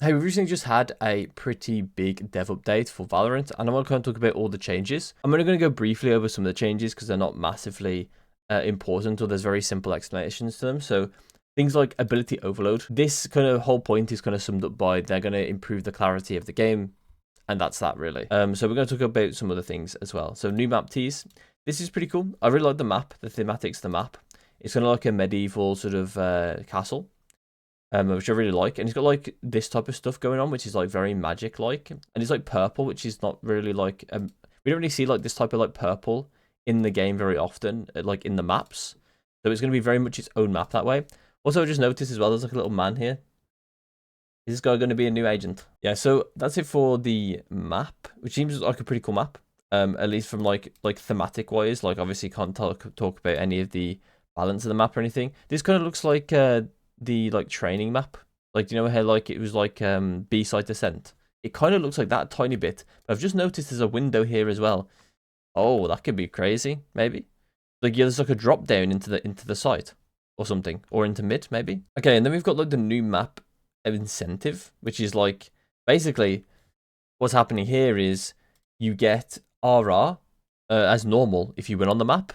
Hey, we recently just had a pretty big dev update for Valorant, and I want to kind of talk about all the changes. I'm only going to go briefly over some of the changes because they're not massively important, or there's very simple explanations to them. So things like ability overload. This kind of whole point is kind of summed up by they're going to improve the clarity of the game, and that's that really. So we're going to talk about some other things as well. So new map teas. This is pretty cool. I really like the map, the thematics, the map. It's kind of like a medieval sort of castle. Which I really like, and he's got like this type of stuff going on, which is like very magic-like, and it's like purple, which is not really like we don't really see like this type of like purple in the game very often, like in the maps. So it's going to be very much its own map that way. Also, I just noticed as well, there's like a little man here. Is this guy going to be a new agent? Yeah, so that's it for the map, which seems like a pretty cool map. At least from like thematic wise, like obviously can't talk about any of the balance of the map or anything. This kind of looks like the like training map, like, do you know how like it was like B-side descent? It kind of looks like that a tiny bit, but I've just noticed there's a window here as well. Oh, that could be crazy. Maybe like, yeah, there's like a drop down into the site or something, or into mid maybe. Okay, and then we've got like the new map incentive, which is like basically what's happening here is you get RR as normal if you win on the map,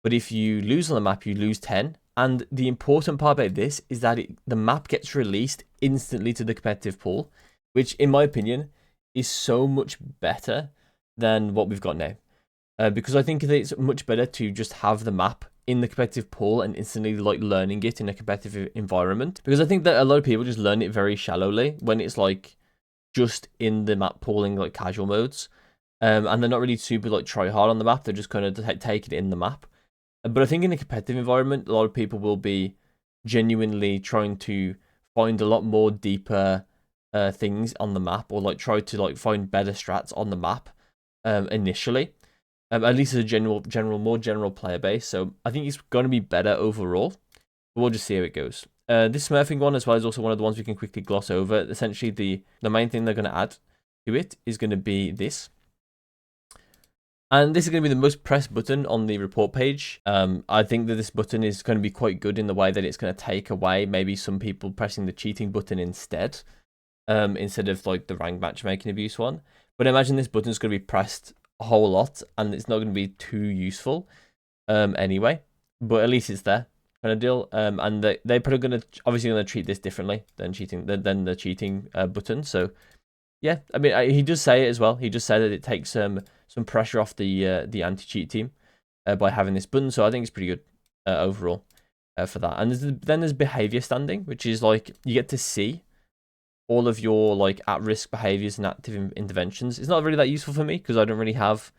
but if you lose on the map, you lose 10. And the important part about this is that the map gets released instantly to the competitive pool, which in my opinion is so much better than what we've got now. Because I think that it's much better to just have the map in the competitive pool and instantly like learning it in a competitive environment. Because I think that a lot of people just learn it very shallowly when it's like just in the map pooling like casual modes. And they're not really super like try hard on the map, they're just kind of take it in the map. But I think in a competitive environment, a lot of people will be genuinely trying to find a lot more deeper things on the map, or like try to like find better strats on the map initially. At least as a more general player base. So I think it's going to be better overall. But we'll just see how it goes. This smurfing one as well is also one of the ones we can quickly gloss over. Essentially, the main thing they're going to add to it is going to be this. And this is going to be the most pressed button on the report page. I think that this button is going to be quite good in the way that it's going to take away maybe some people pressing the cheating button instead of like the rank matchmaking abuse one. But I imagine this button is going to be pressed a whole lot, and it's not going to be too useful anyway. But at least it's there, kind of deal. And they're probably going to obviously going to treat this differently than the cheating button. So yeah, I mean, he does say it as well. He just said that it takes some pressure off the anti-cheat team by having this button. So I think it's pretty good overall for that. And then there's behavior standing, which is like you get to see all of your like at-risk behaviors and active interventions. It's not really that useful for me because I don't really have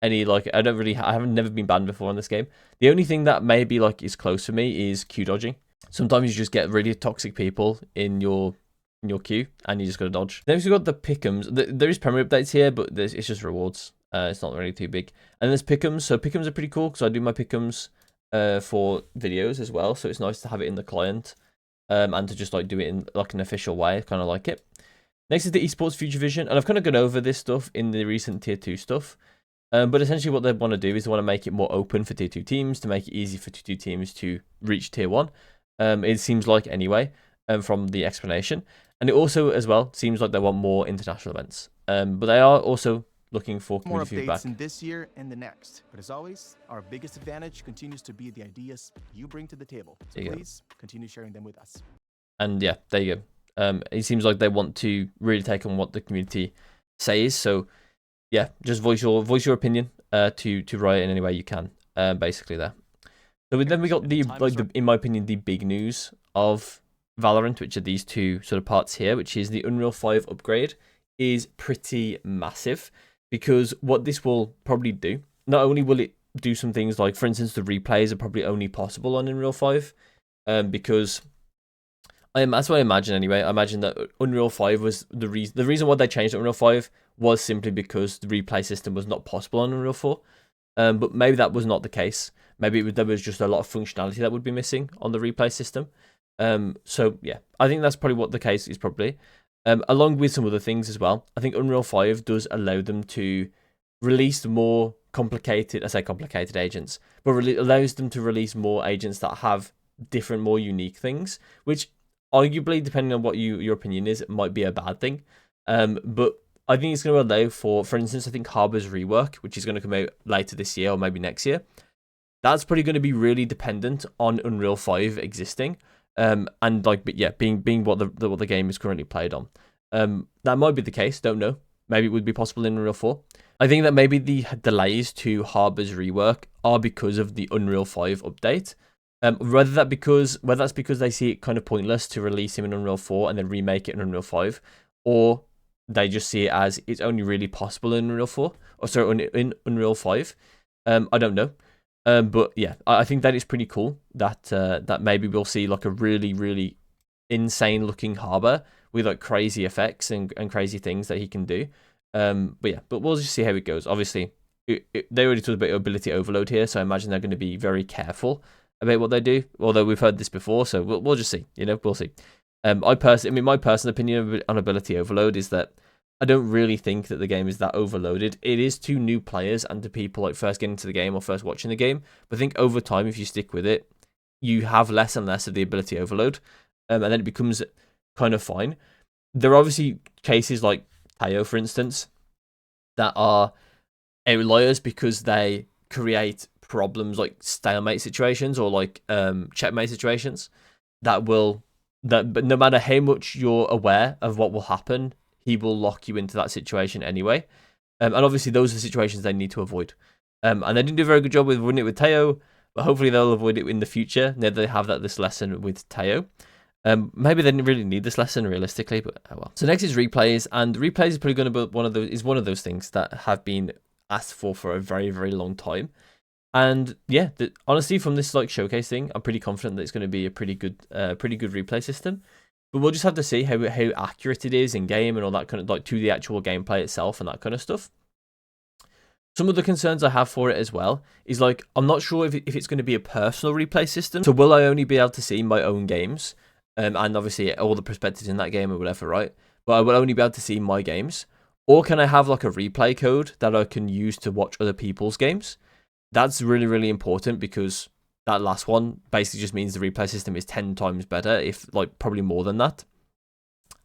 any like I haven't never been banned before in this game. The only thing that maybe like is close for me is Q dodging. Sometimes you just get really toxic people in your queue and you just gotta dodge. Then we've got the pick'ems. There is primary updates here, but it's just rewards. It's not really too big. And there's pick'ems. So pick'ems are pretty cool because I do my pick'ems for videos as well. So it's nice to have it in the client and to just like do it in like an official way. I kind of like it. Next is the Esports Future Vision, and I've kind of gone over this stuff in the recent tier 2 stuff. But essentially what they want to do is they want to make it more open for tier 2 teams, to make it easy for tier 2 teams to reach tier 1. It seems like anyway, from the explanation. And it also, as well, seems like they want more international events. But they are also looking for community feedback. More updates in this year and the next. But as always, our biggest advantage continues to be the ideas you bring to the table. So please continue sharing them with us. And yeah, there you go. It seems like they want to really take on what the community says. So yeah, just voice your opinion to write in any way you can. Basically there. So then we got the in my opinion, the big news of Valorant, which are these two sort of parts here, which is the Unreal 5 upgrade is pretty massive, because what this will probably do, not only will it do some things like, for instance, the replays are probably only possible on Unreal 5, because that's what I imagine anyway. I imagine that Unreal 5 was the reason why they changed Unreal 5 was simply because the replay system was not possible on Unreal 4. But maybe that was not the case. Maybe there was just a lot of functionality that would be missing on the replay system. So yeah, I think that's probably what the case is probably. Along with some other things as well. I think Unreal 5 does allow them to release more complicated agents, but allows them to release more agents that have different, more unique things, which arguably, depending on what your opinion is, it might be a bad thing. But I think it's going to allow for instance, I think Harbor's rework, which is going to come out later this year or maybe next year. That's probably going to be really dependent on Unreal 5 existing, and like, but yeah, being what the game is currently played on. That might be the case. Don't know. Maybe it would be possible in Unreal 4. I think that maybe the delays to Harbor's rework are because of the Unreal 5 update. Whether that's because they see it kind of pointless to release him in Unreal 4 and then remake it in Unreal 5, or they just see it as it's only really possible in Unreal 4, or sorry, in Unreal 5. I don't know. But yeah, I think that is pretty cool that that maybe we'll see like a really, really insane looking Harbor with like crazy effects and crazy things that he can do. But yeah, but we'll just see how it goes. Obviously, they already talked about ability overload here, so I imagine they're going to be very careful about what they do. Although we've heard this before, so we'll just see. You know, we'll see. My personal opinion on ability overload is that I don't really think that the game is that overloaded. It is to new players and to people like first getting into the game or first watching the game. But I think over time, if you stick with it, you have less and less of the ability overload, and then it becomes kind of fine. There are obviously cases like Tayo, for instance, that are outliers because they create problems like stalemate situations or like checkmate situations but no matter how much you're aware of what will happen, he will lock you into that situation anyway. And obviously those are the situations they need to avoid. And they didn't do a very good job with avoiding it with Tayo, but hopefully they'll avoid it in the future. Now they have this lesson with Tayo. Maybe they didn't really need this lesson realistically, but oh well. So next is replays, and replays is probably going to be one of those things that have been asked for a very, very long time. And yeah, honestly, from this like showcase thing, I'm pretty confident that it's going to be a pretty good replay system. But we'll just have to see how accurate it is in game and all that kind of like to the actual gameplay itself and that kind of stuff. Some of the concerns I have for it as well is like I'm not sure if it's going to be a personal replay system. So will I only be able to see my own games, and obviously all the perspectives in that game or whatever, right? But I will only be able to see my games, or can I have like a replay code that I can use to watch other people's games? That's really, really important because that last one basically just means the replay system is 10 times better, if like probably more than that.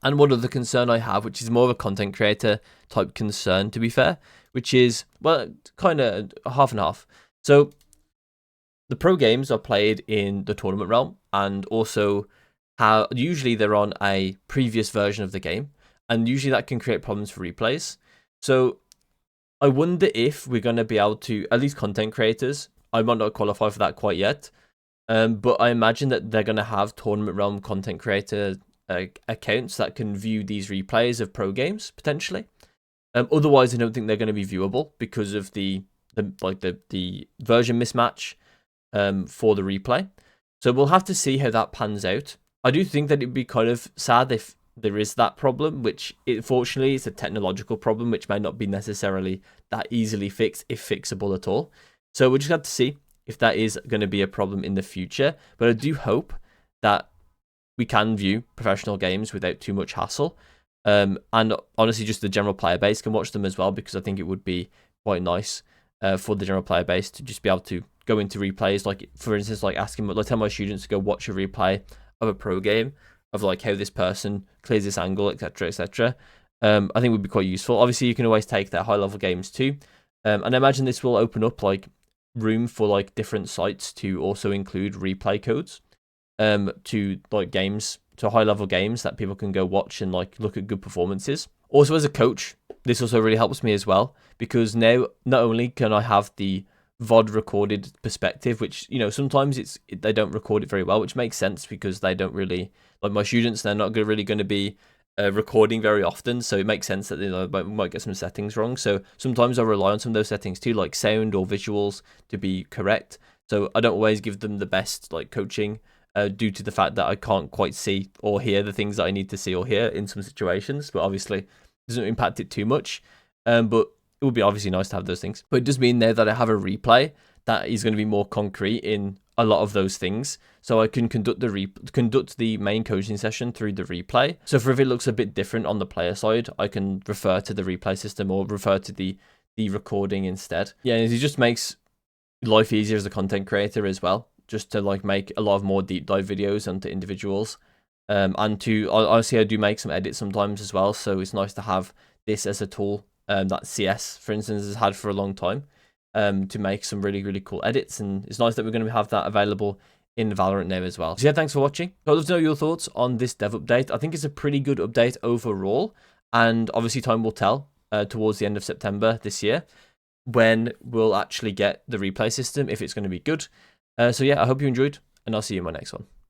And one other concern I have, which is more of a content creator type concern, to be fair, which is, well, kind of half and half. So the pro games are played in the tournament realm, and also how usually they're on a previous version of the game, and usually that can create problems for replays. So I wonder if we're going to be able to, at least content creators, I might not qualify for that quite yet, but I imagine that they're going to have tournament realm content creator accounts that can view these replays of pro games potentially. Otherwise, I don't think they're going to be viewable because of the version mismatch for the replay. So we'll have to see how that pans out. I do think that it'd be kind of sad if there is that problem, which fortunately is a technological problem, which may not be necessarily that easily fixed, if fixable at all. So we'll just have to see if that is going to be a problem in the future. But I do hope that we can view professional games without too much hassle. And honestly, just the general player base can watch them as well, because I think it would be quite nice for the general player base to just be able to go into replays. Like, for instance, like asking, like, tell my students to go watch a replay of a pro game of like how this person clears this angle, etc., etc. I think would be quite useful. Obviously, you can always take their high level games too, and I imagine this will open up like room for like different sites to also include replay codes, to like games, to high level games that people can go watch and like look at good performances. Also, as a coach, this also really helps me as well, because now not only can I have the VOD recorded perspective, which, you know, sometimes they don't record it very well, which makes sense because they don't really, like my students, they're not really going to be recording very often, so it makes sense that, you know, might get some settings wrong. So sometimes I rely on some of those settings too, like sound or visuals, to be correct. So I don't always give them the best like coaching due to the fact that I can't quite see or hear the things that I need to see or hear in some situations, but obviously it doesn't impact it too much. But it would be obviously nice to have those things. But it does mean now that I have a replay that is going to be more concrete in a lot of those things. So I can conduct the main coaching session through the replay. So if it looks a bit different on the player side, I can refer to the replay system or refer to the recording instead. Yeah, it just makes life easier as a content creator as well, just to like make a lot of more deep dive videos onto individuals. And to honestly, I do make some edits sometimes as well, so it's nice to have this as a tool that CS, for instance, has had for a long time, to make some really cool edits. And it's nice that we're going to have that available in Valorant now as well. So yeah, thanks for watching. I'd love to know your thoughts on this dev update. I think it's a pretty good update overall, and obviously time will tell towards the end of September this year when we'll actually get the replay system, if it's going to be good. So yeah, I hope you enjoyed, and I'll see you in my next one.